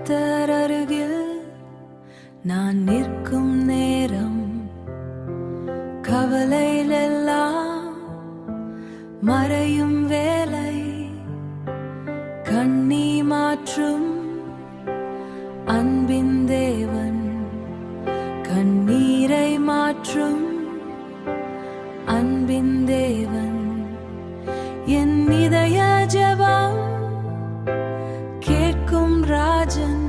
கர்த்தர் அருகில் நான் நிற்கும் நேரம் கவலையிலெல்லாம் மறையும் வேலை கண்ணி மாற்றும் அன்பின் தேவன் கண்ணீரை மாற்றும் அன்பின் தேவன் என் இதய ஜெபம் கேட்கும் ராஜன்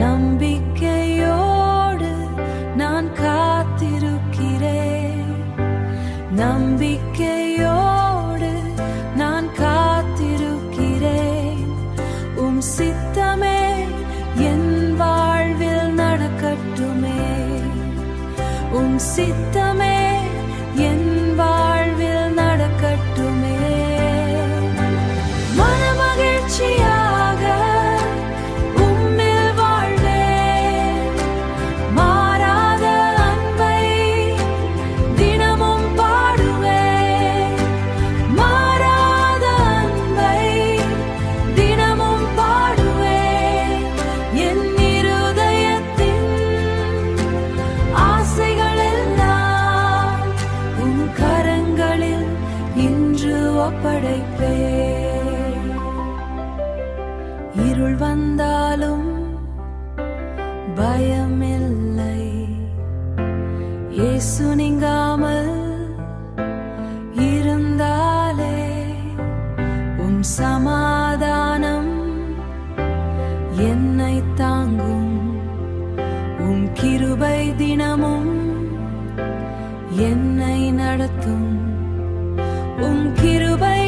நம்பிக்கையோடு நான் காத்திருக்கிறேன் நம்பிக்கையோடு நான் காத்திருக்கிறேன் உம் சித்தமே என் வாழ்வில் நடக்கட்டுமே உம் சித்தமே என் வாழ்வில் நடக்கட்டுமே மனமகிழ்ச்சியாக உம்மில் வாழ்வேன் மாறாத அன்பை தினமும் பாடுவேன் மாறாத அன்பை தினமும் பாடுவேன் என் இருதயத்தின் ஆசைகள் எல்லாம் உம் கரங்களில் இன்று ஒப்படைப்பேன் இருள் வந்தாலும் பயமில்லை இயேசு நீங்காமல் இருந்தாலே உம் சமாதானம் என்னை தாங்கும் உம் கிருபை தினமும் என்னை நடத்தும் உம் கிருபை